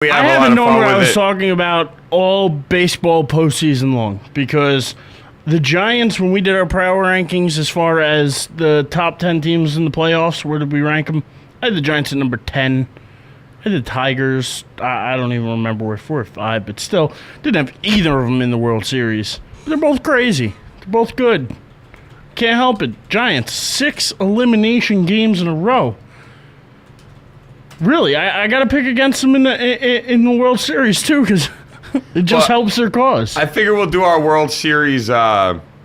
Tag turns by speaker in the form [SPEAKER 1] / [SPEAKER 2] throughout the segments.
[SPEAKER 1] We have
[SPEAKER 2] I
[SPEAKER 1] a lot
[SPEAKER 2] haven't
[SPEAKER 1] of
[SPEAKER 2] known
[SPEAKER 1] fun
[SPEAKER 2] what I
[SPEAKER 1] with
[SPEAKER 2] was
[SPEAKER 1] it.
[SPEAKER 2] talking about all baseball postseason long because the Giants, when we did our power rankings as far as the top 10 teams in the playoffs, where did we rank them? I had the Giants at number 10. I had the Tigers. I don't even remember where 4 or 5, but still didn't have either of them in the World Series. They're both crazy. They're both good. Can't help it. Giants, 6 elimination games in a row. Really, I got to pick against them in the World Series, too, because it just helps their cause.
[SPEAKER 1] I figure we'll do our World Series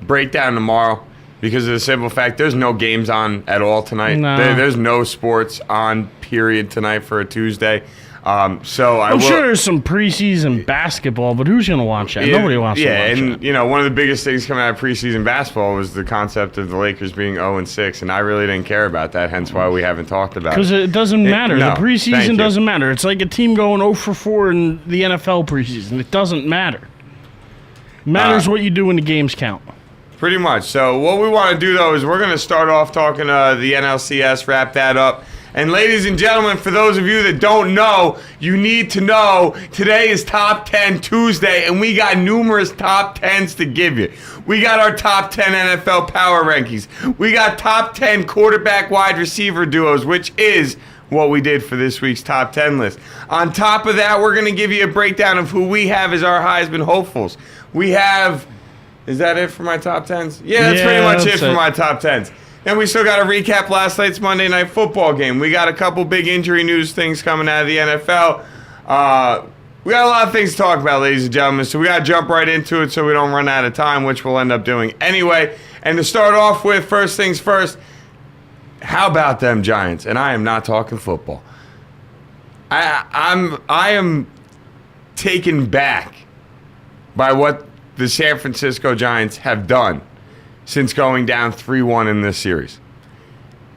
[SPEAKER 1] breakdown tomorrow because of the simple fact there's no games on at all tonight.
[SPEAKER 2] No.
[SPEAKER 1] There's no sports on, period, tonight for a Tuesday.
[SPEAKER 2] I'm sure there's some preseason basketball, but who's going to watch that? Nobody wants to watch
[SPEAKER 1] that. Yeah,
[SPEAKER 2] that.
[SPEAKER 1] and one of the biggest things coming out of preseason basketball was the concept of the Lakers being 0-6, and I really didn't care about that, hence why we haven't talked about it.
[SPEAKER 2] Because it doesn't matter.
[SPEAKER 1] No,
[SPEAKER 2] the preseason
[SPEAKER 1] thank you.
[SPEAKER 2] doesn't matter. It's like a team going 0 for 4 in the NFL preseason. It doesn't matter. It matters what you do when the games count.
[SPEAKER 1] Pretty much. So what we want to do, though, is we're going to start off talking the NLCS, wrap that up. And ladies and gentlemen, for those of you that don't know, you need to know today is Top 10 Tuesday, and we got numerous Top 10s to give you. We got our Top 10 NFL Power Rankings. We got Top 10 quarterback wide receiver duos, which is what we did for this week's Top 10 list. On top of that, we're going to give you a breakdown of who we have as our Heisman hopefuls. We have... Is that it for my Top 10s? Yeah, that's pretty much it for my Top 10s. Then we still got to recap last night's Monday Night Football game. We got a couple big injury news things coming out of the NFL. We got a lot of things to talk about, ladies and gentlemen, so we got to jump right into it so we don't run out of time, which we'll end up doing anyway. And to start off with, first things first, how about them Giants? And I am not talking football. I am taken back by what the San Francisco Giants have done since going down 3-1 in this series.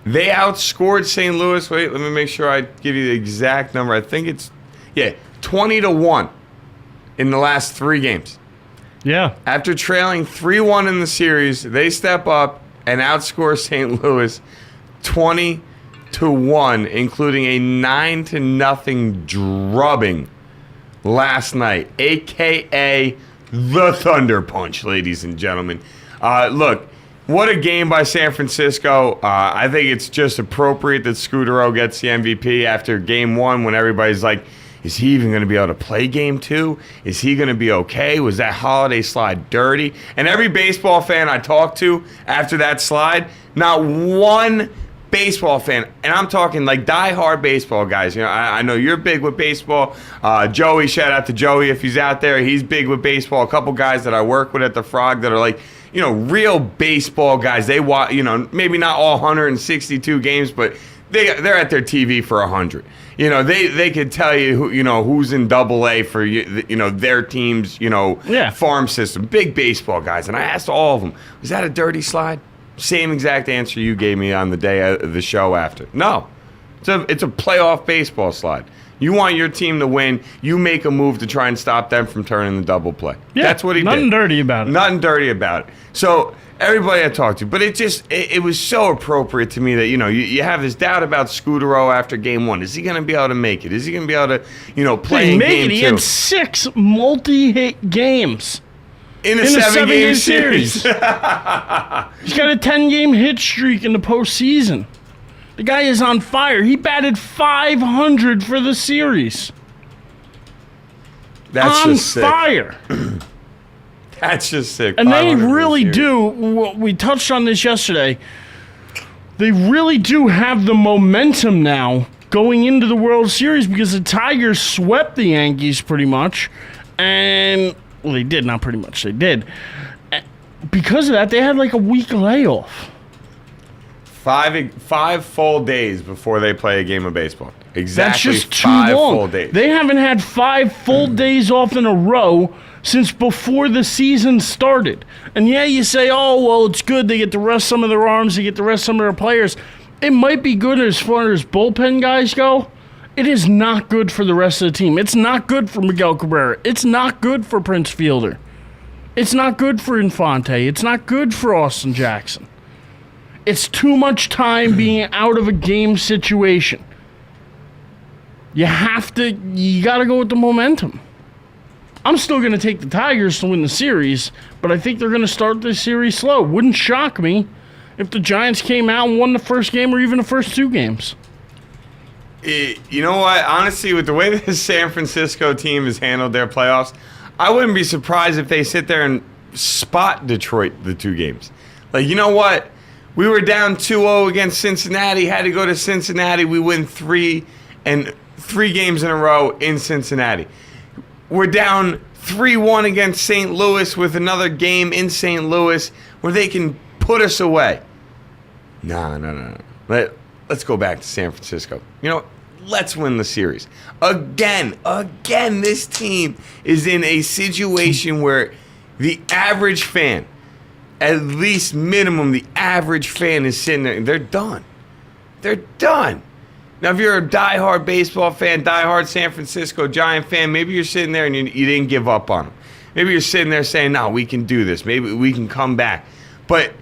[SPEAKER 1] They outscored St. Louis. Wait, let me make sure I give you the exact number. I think it's 20-1 in the last 3 games.
[SPEAKER 2] Yeah.
[SPEAKER 1] After trailing 3-1 in the series, they step up and outscore St. Louis 20-1, including a 9-0 drubbing last night, aka the Thunder Punch, ladies and gentlemen. Look, what a game by San Francisco. I think it's just appropriate that Scudero gets the MVP after game 1 when everybody's like, is he even going to be able to play game 2? Is he going to be okay? Was that holiday slide dirty? And every baseball fan I talked to after that slide, not one baseball fan, and I'm talking like diehard baseball guys. You know, I know you're big with baseball. Joey, shout out to Joey if he's out there. He's big with baseball. A couple guys that I work with at the Frog that are like, you know, real baseball guys. They watch, you know, maybe not all 162 games, but they're at their TV for 100. You know, they could tell you who, you know, who's in Double-A for, you know, their team's, you know, farm system. Big baseball guys. And I asked all of them, was that a dirty slide? Same exact answer you gave me on the day of the show after. No. It's a playoff baseball slide. You want your team to win, you make a move to try and stop them from turning the double play.
[SPEAKER 2] Yeah,
[SPEAKER 1] that's what he did.
[SPEAKER 2] Nothing dirty about it.
[SPEAKER 1] Nothing dirty about it. So everybody I talked to, but it was so appropriate to me that, you know, you have this doubt about Scudero after game 1. Is he going to be able to make it? Is he going to be able to, you know, play in game 2?
[SPEAKER 2] He had 6 multi-hit games.
[SPEAKER 1] In a 7-game series.
[SPEAKER 2] He's got a 10-game hit streak in the postseason. The guy is on fire. He batted .500 for the series.
[SPEAKER 1] That's
[SPEAKER 2] on
[SPEAKER 1] just sick.
[SPEAKER 2] Fire.
[SPEAKER 1] That's just sick.
[SPEAKER 2] And they really do. We touched on this yesterday. They really do have the momentum now going into the World Series because the Tigers swept the Yankees pretty much. And... well, they did, not pretty much. They did. Because of that, they had like a week layoff.
[SPEAKER 1] 5 full days before they play a game of baseball. Exactly.
[SPEAKER 2] That's just too
[SPEAKER 1] 5
[SPEAKER 2] long.
[SPEAKER 1] full days.
[SPEAKER 2] They haven't had 5 full days off in a row since before the season started. And yeah, you say, oh, well, it's good. They get to rest some of their arms. They get to rest some of their players. It might be good as far as bullpen guys go. It is not good for the rest of the team. It's not good for Miguel Cabrera. It's not good for Prince Fielder. It's not good for Infante. It's not good for Austin Jackson. It's too much time being out of a game situation. You got to go with the momentum. I'm still going to take the Tigers to win the series, but I think they're going to start the series slow. Wouldn't shock me if the Giants came out and won the first game or even the first 2 games.
[SPEAKER 1] You know what? Honestly, with the way the San Francisco team has handled their playoffs, I wouldn't be surprised if they sit there and spot Detroit the 2 games. Like, you know what? We were down 2-0 against Cincinnati, had to go to Cincinnati. We win 3 games in a row in Cincinnati. We're down 3-1 against St. Louis with another game in St. Louis where they can put us away. No. Let's go back to San Francisco. You know what? Let's win the series. Again, this team is in a situation where the average fan, at least minimum, the average fan is sitting there and they're done. They're done. Now, if you're a diehard baseball fan, diehard San Francisco Giant fan, maybe you're sitting there and you didn't give up on them. Maybe you're sitting there saying, no, we can do this. Maybe we can come back. But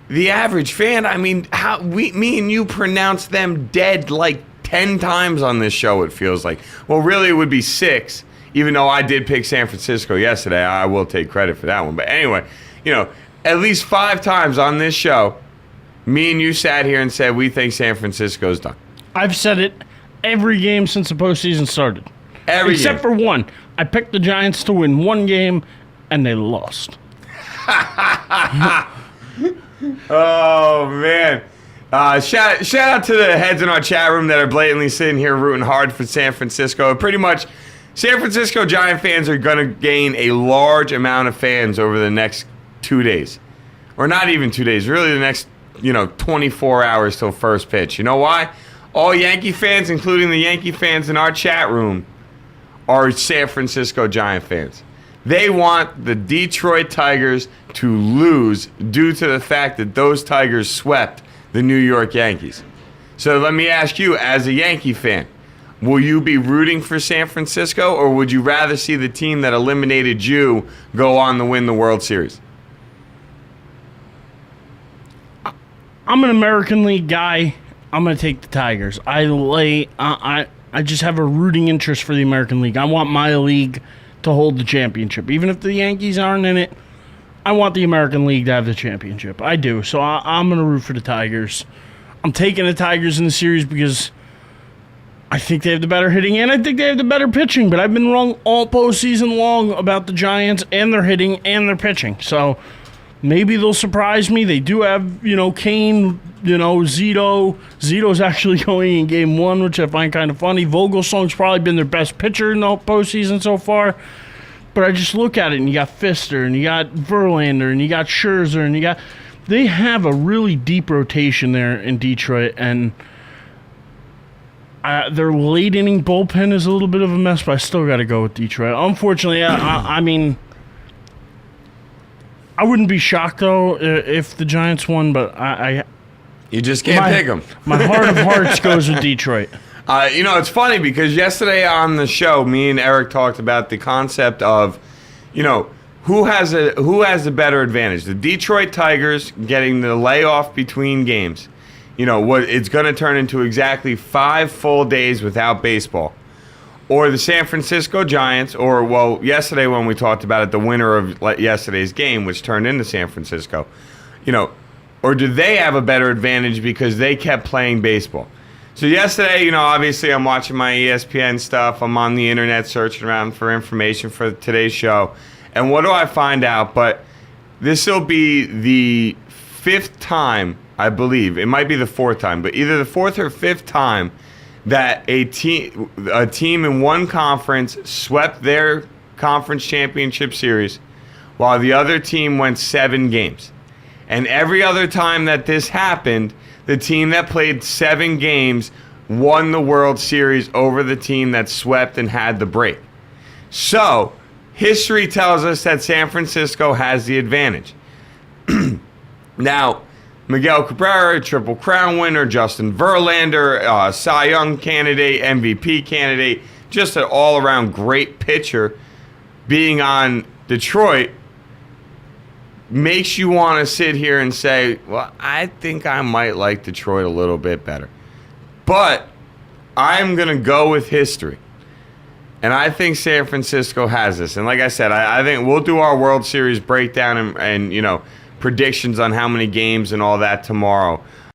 [SPEAKER 1] the average fan, I mean, me and you pronounce them dead like 10 times on this show, it feels like. Well, really, it would be 6, even though I did pick San Francisco yesterday. I will take credit for that one. But anyway, at least 5 times on this show, me and you sat here and said we think San Francisco's done.
[SPEAKER 2] I've said it every game since the postseason started. Except for one. I picked the Giants to win 1 game, and they lost.
[SPEAKER 1] Oh, man. Shout out to the heads in our chat room that are blatantly sitting here rooting hard for San Francisco. Pretty much, San Francisco Giant fans are going to gain a large amount of fans over the next 2 days. Or not even 2 days. Really the next, 24 hours till first pitch. You know why? All Yankee fans, including the Yankee fans in our chat room, are San Francisco Giant fans. They want the Detroit Tigers to lose due to the fact that those Tigers swept the New York Yankees. So let me ask you, as a Yankee fan, will you be rooting for San Francisco, or would you rather see the team that eliminated you go on to win the World Series?
[SPEAKER 2] I'm an American League guy. I'm going to take the Tigers. I just have a rooting interest for the American League. I want my league to hold the championship. Even if the Yankees aren't in it, I want the American League to have the championship. I do. So I'm going to root for the Tigers. I'm taking the Tigers in the series because I think they have the better hitting and I think they have the better pitching. But I've been wrong all postseason long about the Giants and their hitting and their pitching. So maybe they'll surprise me. They do have, Kane, Zito. Zito's actually going in game 1, which I find kind of funny. Vogelsong's probably been their best pitcher in the postseason so far. But I just look at it, and you got Fister, and you got Verlander, and you got Scherzer, and they have a really deep rotation there in Detroit, and their late inning bullpen is a little bit of a mess, but I still got to go with Detroit. Unfortunately, I mean, I wouldn't be shocked, though, if the Giants won, but
[SPEAKER 1] you just can't pick them.
[SPEAKER 2] My heart of hearts goes with Detroit.
[SPEAKER 1] It's funny because yesterday on the show, me and Eric talked about the concept of, who has the better advantage? The Detroit Tigers getting the layoff between games. What it's going to turn into exactly 5 full days without baseball. Or the San Francisco Giants, or, yesterday when we talked about it, the winner of yesterday's game, which turned into San Francisco. Or do they have a better advantage because they kept playing baseball? So yesterday, obviously I'm watching my ESPN stuff. I'm on the internet searching around for information for today's show. And what do I find out? But this will be the 5th time, I believe. It might be the 4th time, but either the 4th or 5th time that a team in one conference swept their conference championship series while the other team went 7 games. And every other time that this happened, the team that played 7 games won the World Series over the team that swept and had the break. So, history tells us that San Francisco has the advantage. Now, Miguel Cabrera, Triple Crown winner, Justin Verlander, Cy Young candidate, MVP candidate, just an all-around great pitcher being on Detroit makes you want to sit here and say, well, I think I might like Detroit a little bit better. But I'm going to go with history. And I think San Francisco has this. And like I said, I think we'll do our World Series breakdown and predictions on how many games and all that tomorrow.